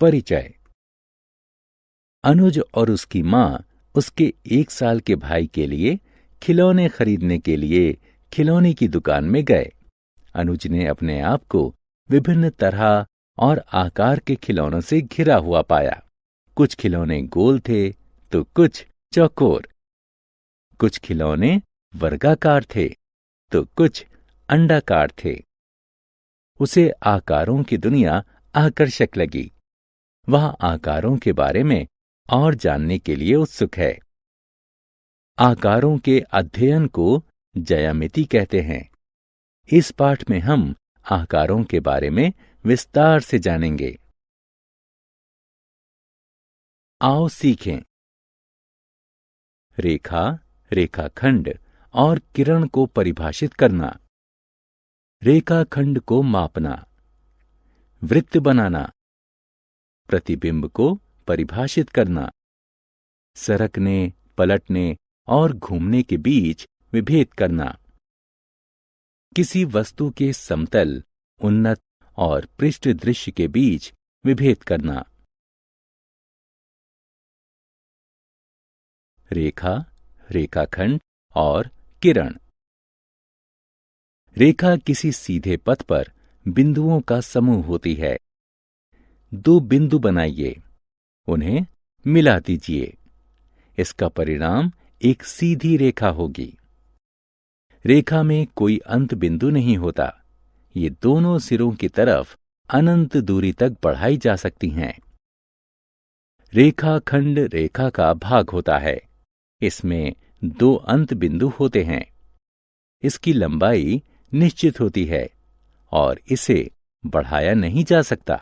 परिचय। अनुज और उसकी माँ उसके 1 साल के भाई के लिए खिलौने खरीदने के लिए खिलौने की दुकान में गए। अनुज ने अपने आप को विभिन्न तरह और आकार के खिलौनों से घिरा हुआ पाया। कुछ खिलौने गोल थे तो कुछ चौकोर, कुछ खिलौने वर्गाकार थे तो कुछ अंडाकार थे। उसे आकारों की दुनिया आकर्षक लगी। वह आकारों के बारे में और जानने के लिए उत्सुक है। आकारों के अध्ययन को ज्यामिति कहते हैं। इस पाठ में हम आकारों के बारे में विस्तार से जानेंगे। आओ सीखें। रेखा, रेखाखंड और किरण को परिभाषित करना। रेखाखंड को मापना। वृत्त बनाना। प्रतिबिंब को परिभाषित करना। सरकने, पलटने और घूमने के बीच विभेद करना। किसी वस्तु के समतल, उन्नत और पृष्ठ दृश्य के बीच विभेद करना। रेखा, रेखाखंड और किरण। रेखा किसी सीधे पथ पर बिंदुओं का समूह होती है। 2 बिंदु बनाइए, उन्हें मिला दीजिए। इसका परिणाम एक सीधी रेखा होगी। रेखा में कोई अंत बिंदु नहीं होता। ये दोनों सिरों की तरफ अनंत दूरी तक बढ़ाई जा सकती हैं। रेखाखंड रेखा का भाग होता है। इसमें 2 अंत बिंदु होते हैं। इसकी लंबाई निश्चित होती है और इसे बढ़ाया नहीं जा सकता।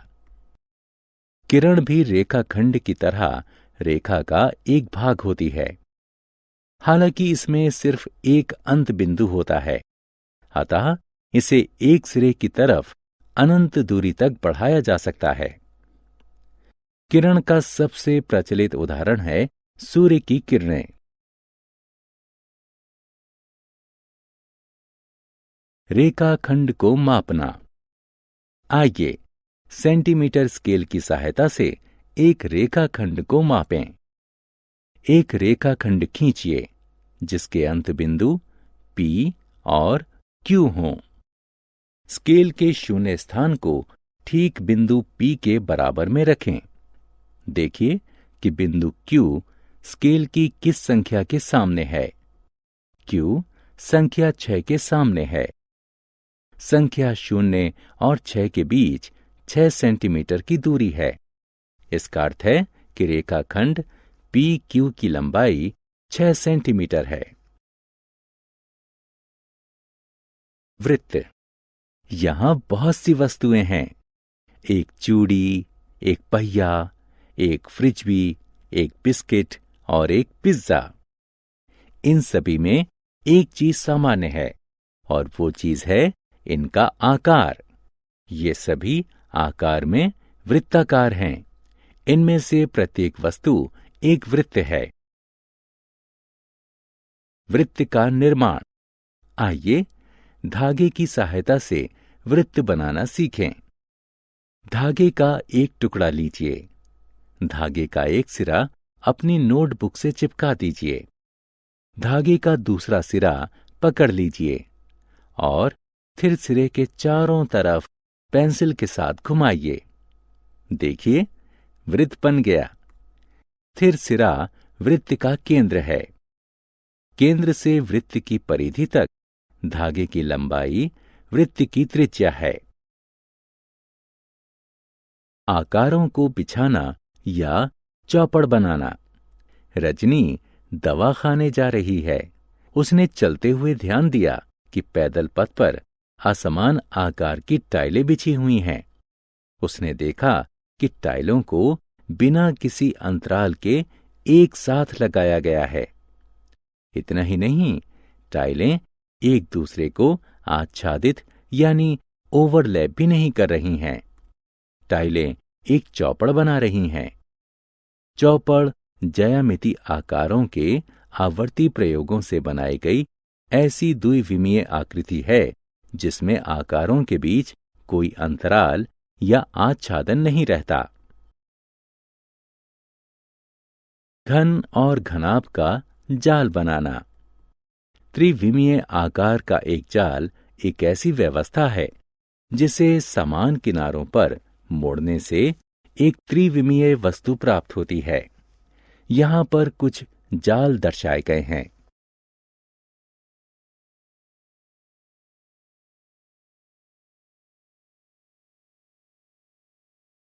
किरण भी रेखाखंड की तरह रेखा का एक भाग होती है। हालांकि इसमें सिर्फ एक अंत बिंदु होता है, अतः इसे एक सिरे की तरफ अनंत दूरी तक बढ़ाया जा सकता है। किरण का सबसे प्रचलित उदाहरण है सूर्य की किरणें। रेखाखंड को मापना। आइए सेंटीमीटर स्केल की सहायता से एक रेखाखंड को मापें। एक रेखाखंड खींचिए जिसके अंत बिंदु P और Q हों। स्केल के शून्य स्थान को ठीक बिंदु P के बराबर में रखें। देखिए कि बिंदु Q स्केल की किस संख्या के सामने है। Q संख्या 6 के सामने है। संख्या 0 और 6 के बीच 6 सेंटीमीटर की दूरी है। इसका अर्थ है कि रेखाखंड PQ की लंबाई 6 सेंटीमीटर है। वृत्त। यहां बहुत सी वस्तुएं हैं। एक चूड़ी, एक पहिया, एक फ्रिज, एक बिस्किट और एक पिज्जा। इन सभी में एक चीज सामान्य है और वो चीज है इनका आकार। ये सभी आकार में वृत्ताकार हैं। इनमें से प्रत्येक वस्तु एक वृत्त है। वृत्त का निर्माण। आइए धागे की सहायता से वृत्त बनाना सीखें। धागे का एक टुकड़ा लीजिए। धागे का एक सिरा अपनी नोटबुक से चिपका दीजिए। धागे का दूसरा सिरा पकड़ लीजिए और फिर सिरे के चारों तरफ पेंसिल के साथ घुमाइए। देखिए, वृत्त बन गया। स्थिर सिरा वृत्त का केंद्र है। केंद्र से वृत्त की परिधि तक धागे की लंबाई वृत्त की त्रिज्या है। आकारों को बिछाना या चौपड़ बनाना। रजनी दवा खाने जा रही है। उसने चलते हुए ध्यान दिया कि पैदल पथ पर असमान आकार की टाइलें बिछी हुई हैं। उसने देखा कि टाइलों को बिना किसी अंतराल के एक साथ लगाया गया है। इतना ही नहीं, टाइलें एक दूसरे को आच्छादित यानी ओवरलैप भी नहीं कर रही हैं। टाइलें एक चौपड़ बना रही हैं। चौपड़ ज्यामिति आकारों के आवर्ती प्रयोगों से बनाई गई ऐसी द्विविमीय आकृति है जिसमें आकारों के बीच कोई अंतराल या आच्छादन नहीं रहता। घन और घनाभ का जाल बनाना। त्रिविमीय आकार का एक जाल एक ऐसी व्यवस्था है जिसे समान किनारों पर मोड़ने से एक त्रिविमीय वस्तु प्राप्त होती है। यहाँ पर कुछ जाल दर्शाए गए हैं।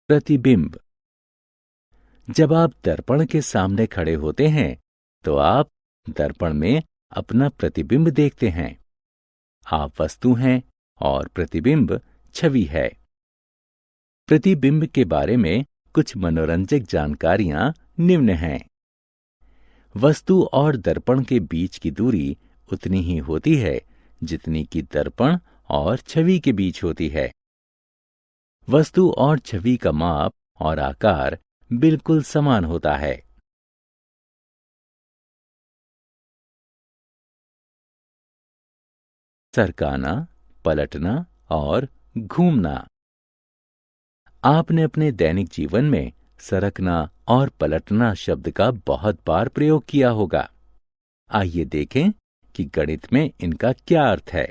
प्रतिबिंब। जब आप दर्पण के सामने खड़े होते हैं तो आप दर्पण में अपना प्रतिबिंब देखते हैं। आप वस्तु हैं और प्रतिबिंब छवि है। प्रतिबिंब के बारे में कुछ मनोरंजक जानकारियां निम्न हैं। वस्तु और दर्पण के बीच की दूरी उतनी ही होती है जितनी कि दर्पण और छवि के बीच होती है। वस्तु और छवि का माप और आकार बिल्कुल समान होता है। सरकाना, पलटना और घूमना। आपने अपने दैनिक जीवन में सरकना और पलटना शब्द का बहुत बार प्रयोग किया होगा। आइए देखें कि गणित में इनका क्या अर्थ है।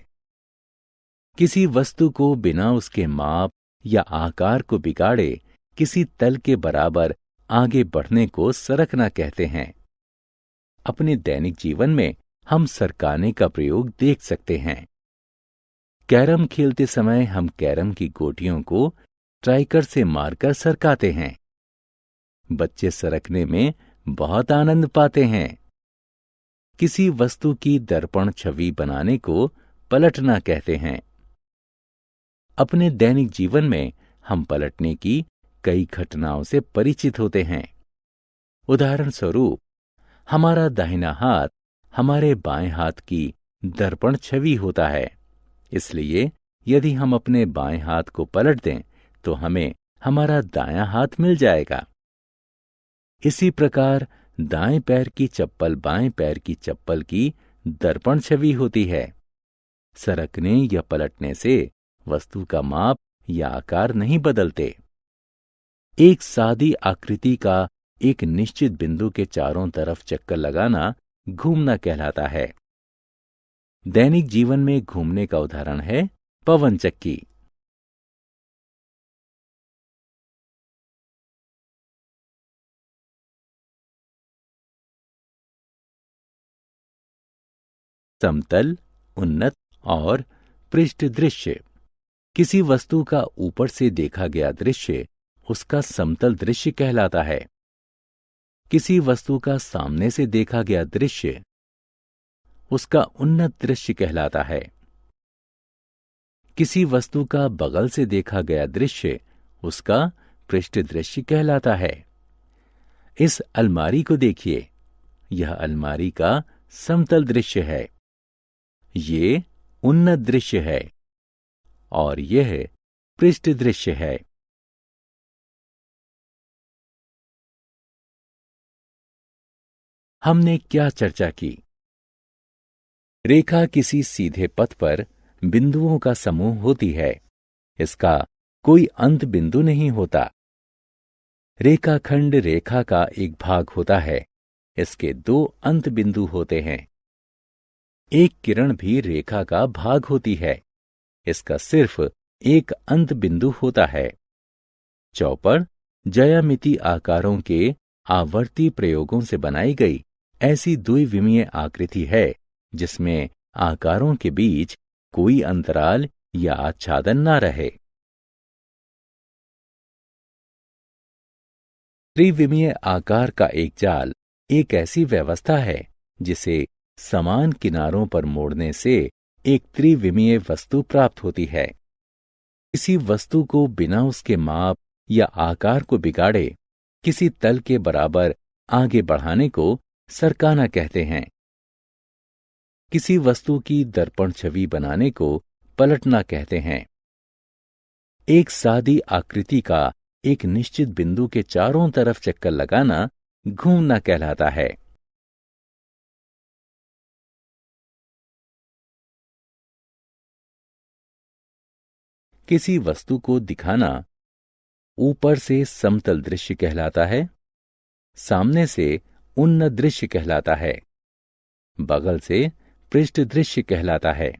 किसी वस्तु को बिना उसके माप या आकार को बिगाड़े किसी तल के बराबर आगे बढ़ने को सरकना कहते हैं। अपने दैनिक जीवन में हम सरकाने का प्रयोग देख सकते हैं। कैरम खेलते समय हम कैरम की गोटियों को स्ट्राइकर से मारकर सरकाते हैं। बच्चे सरकने में बहुत आनंद पाते हैं। किसी वस्तु की दर्पण छवि बनाने को पलटना कहते हैं। अपने दैनिक जीवन में हम पलटने की कई घटनाओं से परिचित होते हैं। उदाहरण स्वरूप, हमारा दाहिना हाथ हमारे बाएं हाथ की दर्पण छवि होता है। इसलिए यदि हम अपने बाएं हाथ को पलट दें तो हमें हमारा दायां हाथ मिल जाएगा। इसी प्रकार दाएं पैर की चप्पल बाएं पैर की चप्पल की दर्पण छवि होती है। सरकने या पलटने से वस्तु का माप या आकार नहीं बदलते। एक सादी आकृति का एक निश्चित बिंदु के चारों तरफ चक्कर लगाना घूमना कहलाता है। दैनिक जीवन में घूमने का उदाहरण है पवन चक्की। समतल, उन्नत और पृष्ठ दृश्य। किसी वस्तु का ऊपर से देखा गया दृश्य उसका समतल दृश्य कहलाता है। किसी वस्तु का सामने से देखा गया दृश्य उसका उन्नत दृश्य कहलाता है। किसी वस्तु का बगल से देखा गया दृश्य उसका पृष्ठ दृश्य कहलाता है। इस अलमारी को देखिए, यह अलमारी का समतल दृश्य है। ये उन्नत दृश्य है और यह पृष्ठ दृश्य है। हमने क्या चर्चा की? रेखा किसी सीधे पथ पर बिंदुओं का समूह होती है। इसका कोई अंत बिंदु नहीं होता। रेखाखंड रेखा का एक भाग होता है। इसके दो अंत बिंदु होते हैं। एक किरण भी रेखा का भाग होती है। इसका सिर्फ एक अंत बिंदु होता है। चौपड़ ज्यामिति आकारों के आवर्ती प्रयोगों से बनाई गई ऐसी द्विविमीय आकृति है जिसमें आकारों के बीच कोई अंतराल या आच्छादन ना रहे। त्रिविमीय आकार का एक जाल एक ऐसी व्यवस्था है जिसे समान किनारों पर मोड़ने से एक त्रिविमीय वस्तु प्राप्त होती है। किसी वस्तु को बिना उसके माप या आकार को बिगाड़े किसी तल के बराबर आगे बढ़ाने को सरकाना कहते हैं। किसी वस्तु की दर्पण छवि बनाने को पलटना कहते हैं। एक सादी आकृति का एक निश्चित बिंदु के चारों तरफ चक्कर लगाना घूमना कहलाता है। किसी वस्तु को दिखाना ऊपर से समतल दृश्य कहलाता है। सामने से उन्नत दृश्य कहलाता है। बगल से पृष्ठ दृश्य कहलाता है।